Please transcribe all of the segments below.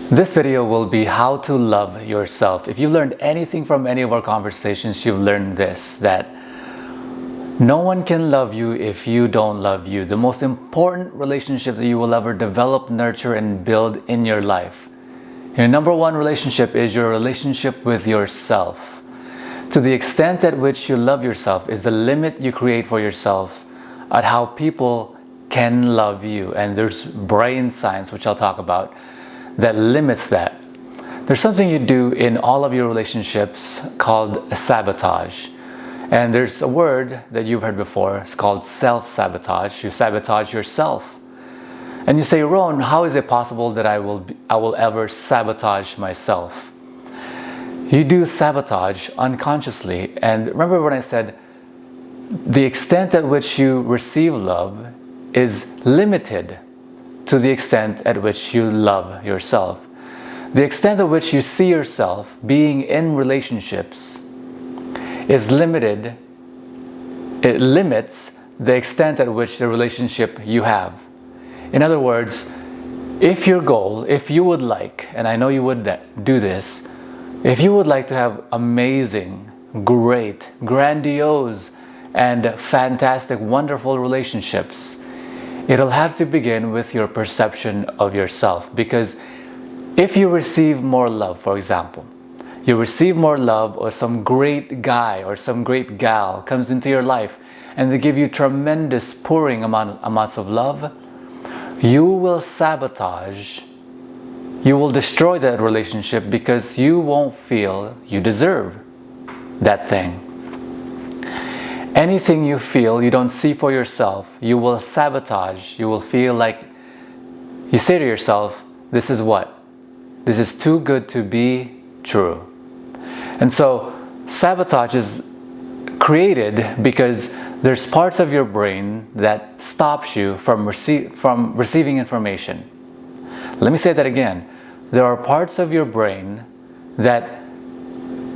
This video will be how to love yourself. If you learned anything from any of our conversations, you've learned this, that no one can love you if you don't love you. The most important relationship that you will ever develop, nurture, and build in your life. Your number one relationship is your relationship with yourself. To the extent at which you love yourself is the limit you create for yourself at how people can love you. And there's brain science, which I'll talk about, that limits that. There's something you do in all of your relationships called sabotage. And there's a word that you've heard before. It's called self-sabotage. You sabotage yourself. And you say, Rone, how is it possible that I will ever sabotage myself? You do sabotage unconsciously. And remember when I said the extent at which you receive love is limited to the extent at which you love yourself. The extent at which you see yourself being in relationships is limited. It limits the extent at which the relationship you have. In other words, if your goal, if you would like, and I know you would do this, if you would like to have amazing, great, grandiose, and fantastic, wonderful relationships, it'll have to begin with your perception of yourself. Because if you receive more love, for example, you receive more love, or some great guy or some great gal comes into your life and they give you tremendous pouring amounts of love, you will sabotage, you will destroy that relationship because you won't feel you deserve that thing. Anything you feel you don't see for yourself, you will sabotage. You will feel like, you say to yourself, this is what? This is too good to be true. And so sabotage is created because there's parts of your brain that stops you from receiving information. Let me say that again. There are parts of your brain that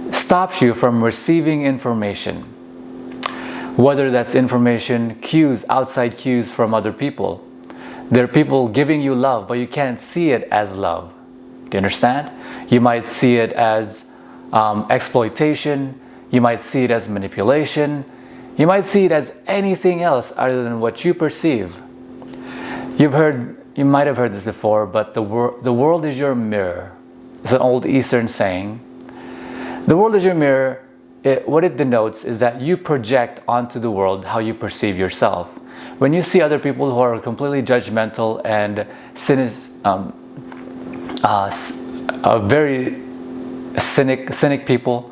stops you from receiving information. Whether that's information, cues, outside cues from other people. There are people giving you love, but you can't see it as love. Do you understand? You might see it as exploitation. You might see it as manipulation. You might see it as anything else other than what you perceive. You might have heard this before, but the world is your mirror. It's an old Eastern saying. The world is your mirror. What it denotes is that you project onto the world how you perceive yourself. When you see other people who are completely judgmental and very cynic people,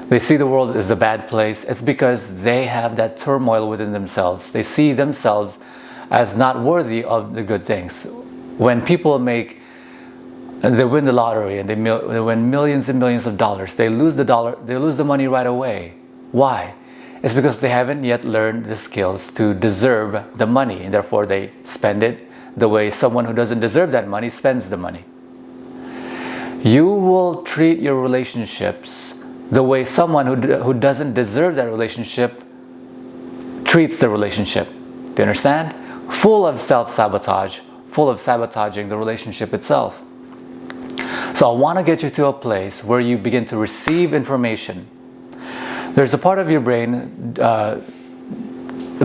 they see the world as a bad place. It's because they have that turmoil within themselves. They see themselves as not worthy of the good things. When people they win the lottery and they win millions and millions of dollars, they lose the money right away. Why? It's because they haven't yet learned the skills to deserve the money, and therefore they spend it the way someone who doesn't deserve that money spends the money. You will treat your relationships the way someone who doesn't deserve that relationship treats the relationship. Do you understand? Full of self-sabotage, full of sabotaging the relationship itself. So I want to get you to a place where you begin to receive information. There's a part of your brain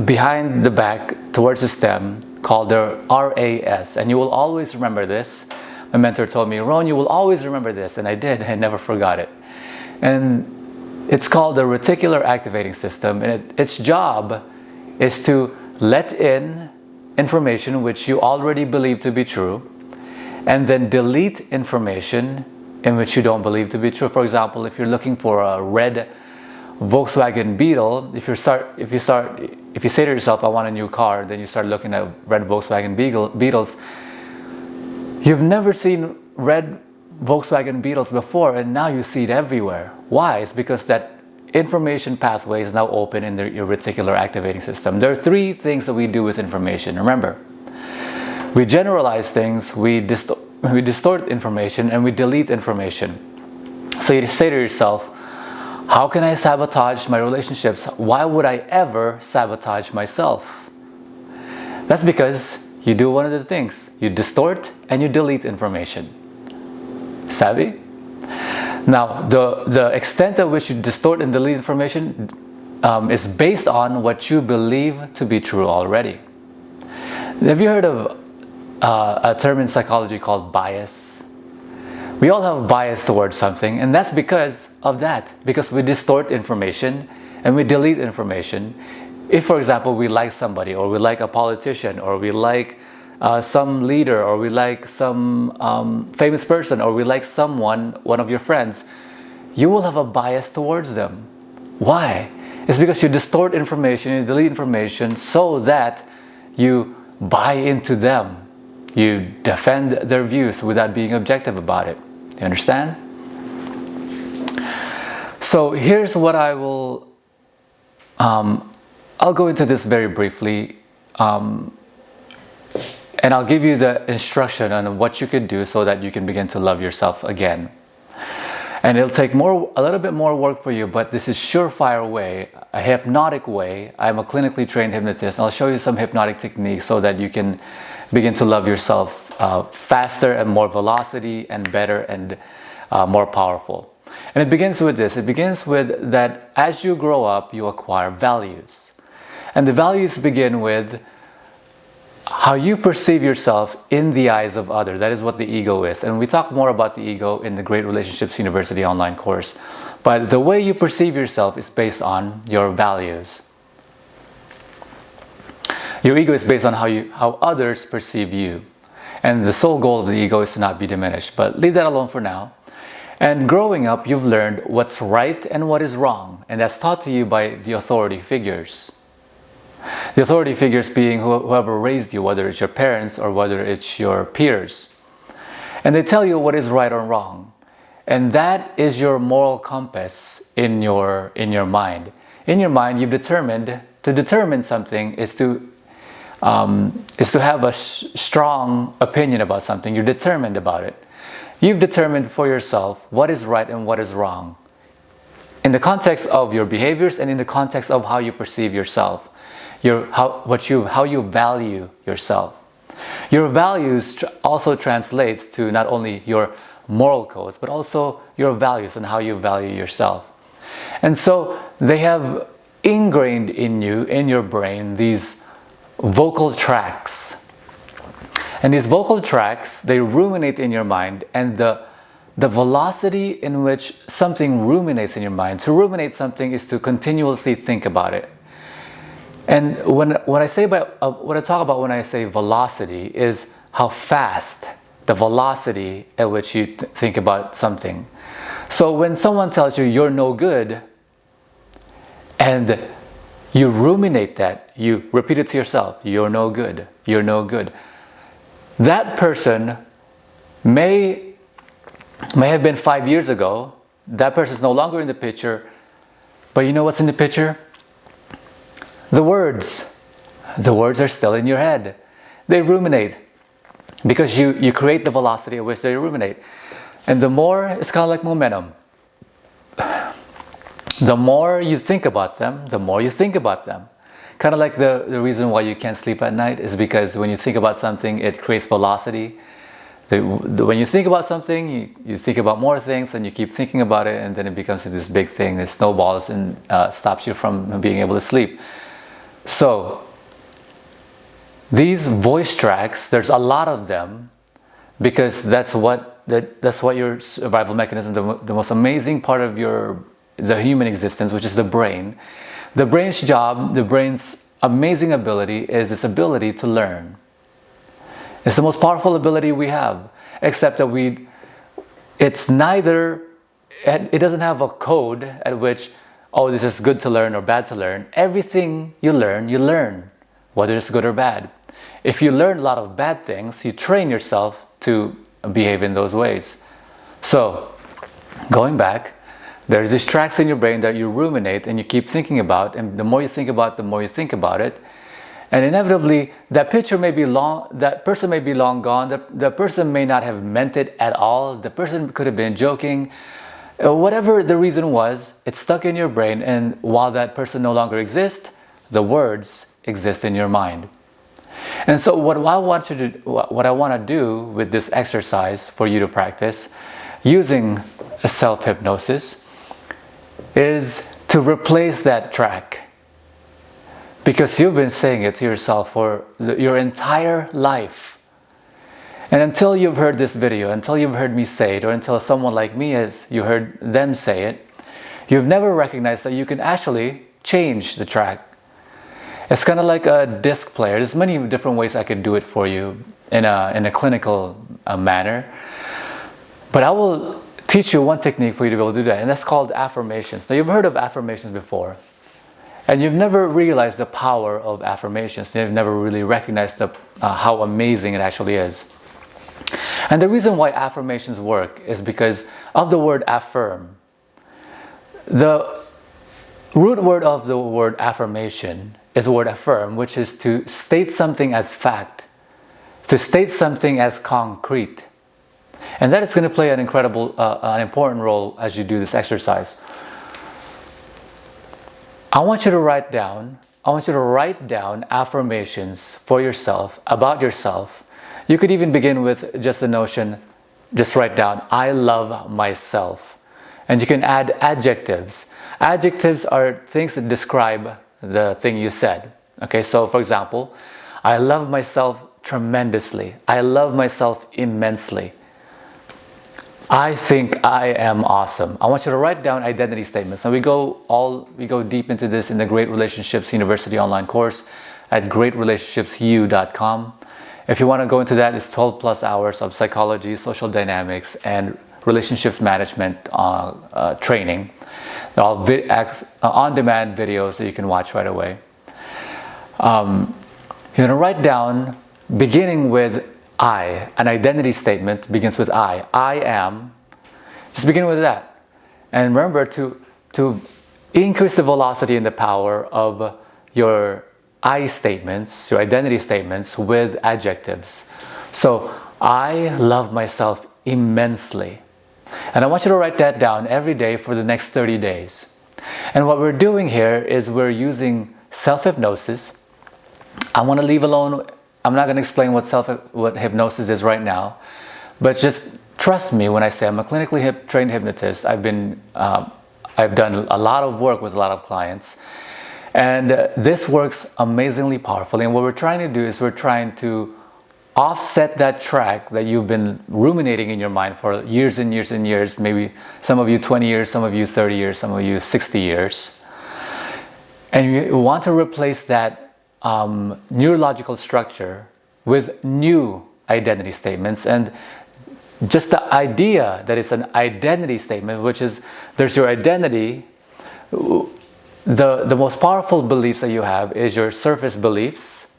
behind the back towards the stem called the RAS, and you will always remember this. My mentor told me, Ron, you will always remember this, and I did. I never forgot it. And it's called the reticular activating system, and its job is to let in information which you already believe to be true, and then delete information in which you don't believe to be true. For example, if you're looking for a red Volkswagen Beetle, if you say to yourself, I want a new car, then you start looking at red Volkswagen Beetles. You've never seen red Volkswagen Beetles before, and now you see it everywhere. Why? It's because that information pathway is now open in your reticular activating system. There are three things that we do with information. Remember, we generalize things, we distort information, and we delete information. So you say to yourself, how can I sabotage my relationships? Why would I ever sabotage myself? That's because you do one of the things. You distort and you delete information. Savvy? Now, the extent at which you distort and delete information is based on what you believe to be true already. Have you heard of a term in psychology called bias? We all have bias towards something, and that's because of that. Because we distort information and we delete information. If, for example, we like somebody, or we like a politician, or we like some leader, or we like some famous person, or we like one of your friends, you will have a bias towards them. Why? It's because you distort information, you delete information so that you buy into them. You defend their views without being objective about it. You understand? So here's what I will, I'll go into this very briefly, and I'll give you the instruction on what you can do so that you can begin to love yourself again. And it'll take a little bit more work for you, but this is surefire way, a hypnotic way. I'm a clinically trained hypnotist, and I'll show you some hypnotic techniques so that you can begin to love yourself faster and more velocity and better and more powerful. And it begins with this. It begins with that as you grow up, you acquire values. And the values begin with how you perceive yourself in the eyes of others. That is what the ego is. And we talk more about the ego in the Great Relationships University online course. But the way you perceive yourself is based on your values. Your ego is based on how others perceive you. And the sole goal of the ego is to not be diminished. But leave that alone for now. And growing up, you've learned what's right and what is wrong. And that's taught to you by the authority figures. The authority figures being whoever raised you, whether it's your parents or whether it's your peers. And they tell you what is right or wrong. And that is your moral compass in your mind. In your mind, you've determined, to determine something is to have a strong opinion about something. You're determined about it. You've determined for yourself what is right and what is wrong. In the context of your behaviors and in the context of how you perceive yourself. How you value yourself. Your values also translates to not only your moral codes, but also your values and how you value yourself. And so they have ingrained in you, in your brain, these vocal tracks. And these vocal tracks, they ruminate in your mind, and the velocity in which something ruminates in your mind. To ruminate something is to continuously think about it. And when I talk about when I say velocity is how fast, the velocity at which you think about something. So when someone tells you you're no good, and you ruminate that, you repeat it to yourself, you're no good, you're no good. That person may have been 5 years ago, that person is no longer in the picture, but you know what's in the picture? The words are still in your head. They ruminate because you create the velocity at which they ruminate. And the more, it's kind of like momentum. The more you think about them, the more you think about them. Kind of like the reason why you can't sleep at night is because when you think about something, it creates velocity. When you think about something, you think about more things and you keep thinking about it, and then it becomes this big thing that snowballs and stops you from being able to sleep. So, these voice tracks, there's a lot of them because that's what your survival mechanism, the most amazing part of the human existence, which is the brain. The brain's job, the brain's amazing ability is its ability to learn. It's the most powerful ability we have, except that it doesn't have a code at which, oh, this is good to learn or bad to learn. Everything you learn, whether it's good or bad. If you learn a lot of bad things, you train yourself to behave in those ways. So, going back, there's these tracks in your brain that you ruminate and you keep thinking about, and the more you think about it, the more you think about it. And inevitably, that person may be long gone, the person may not have meant it at all, the person could have been joking. Whatever the reason was, it's stuck in your brain, and while that person no longer exists, the words exist in your mind. And so what I want to do with this exercise for you to practice, using a self-hypnosis is to replace that track. Because you've been saying it to yourself for your entire life. And until you've heard this video, until you've heard me say it, or until someone like me you heard them say it, you've never recognized that you can actually change the track. It's kind of like a disc player. There's many different ways I could do it for you in a clinical manner. But I will teach you one technique for you to be able to do that, and that's called affirmations. Now, you've heard of affirmations before, and you've never realized the power of affirmations. You've never really recognized how amazing it actually is. And the reason why affirmations work is because of the word affirm. The root word of the word affirmation is the word affirm, which is to state something as fact, to state something as concrete. And that is going to play an important role as you do this exercise. I want you to write down affirmations for yourself, about yourself. You could even begin with just the notion, just write down, I love myself. And you can add adjectives. Adjectives are things that describe the thing you said. Okay, so for example, I love myself tremendously. I love myself immensely. I think I am awesome. I want you to write down identity statements. And we go deep into this in the Great Relationships University online course at greatrelationshipsu.com. If you want to go into that, it's 12 plus hours of psychology, social dynamics, and relationships management training. All on-demand videos that you can watch right away. You're going to write down, beginning with I. An identity statement begins with I. I am. Just begin with that. And remember to increase the velocity and the power of your I statements, your identity statements, with adjectives. So, I love myself immensely. And I want you to write that down every day for the next 30 days. And what we're doing here is we're using self-hypnosis. I want to leave alone, I'm not going to explain what hypnosis is right now, but just trust me when I say I'm a clinically trained hypnotist. I've done a lot of work with a lot of clients, and this works amazingly powerfully. And what we're trying to do is we're trying to offset that track that you've been ruminating in your mind for years and years and years, maybe some of you 20 years, some of you 30 years, some of you 60 years. And you want to replace that neurological structure with new identity statements. And just the idea that it's an identity statement, which is there's your identity. The most powerful beliefs that you have is your surface beliefs,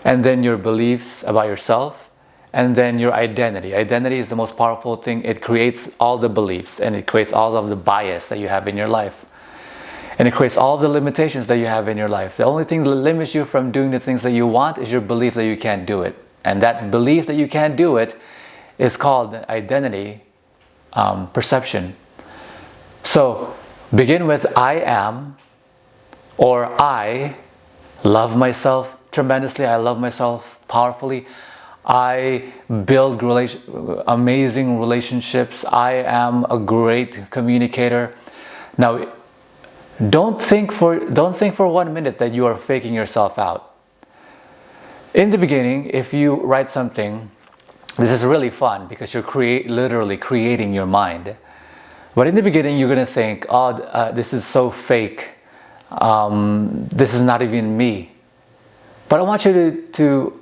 and then your beliefs about yourself, and then your identity. Identity is the most powerful thing. It creates all the beliefs, and it creates all of the bias that you have in your life. And it creates all the limitations that you have in your life. The only thing that limits you from doing the things that you want is your belief that you can't do it. And that belief that you can't do it is called identity perception. So begin with I am, or I love myself tremendously. I love myself powerfully. I build amazing relationships. I am a great communicator. Now, don't think for 1 minute that you are faking yourself out. In the beginning, if you write something, this is really fun because you're literally creating your mind. But in the beginning, you're going to think, this is so fake. This is not even me. But I want you to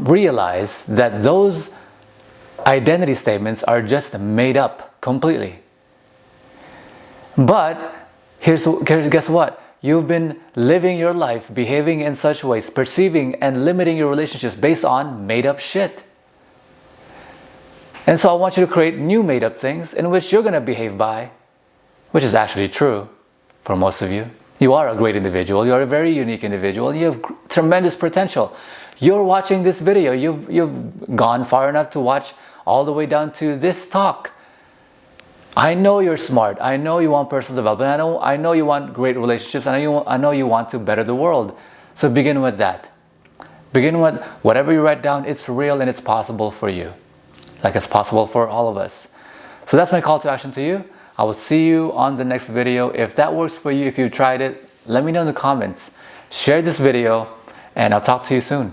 realize that those identity statements are just made up completely. But guess what? You've been living your life, behaving in such ways, perceiving and limiting your relationships based on made up shit. And so I want you to create new made up things in which you're going to behave by, which is actually true for most of you. You are a great individual. You're a very unique individual. And you have tremendous potential. You're watching this video. You've gone far enough to watch all the way down to this talk. I know you're smart. I know you want personal development. I know you want great relationships. I know you want to better the world. So begin with that. Begin with whatever you write down. It's real and it's possible for you. Like it's possible for all of us. So that's my call to action to you. I will see you on the next video. If that works for you, if you tried it, let me know in the comments. Share this video, and I'll talk to you soon.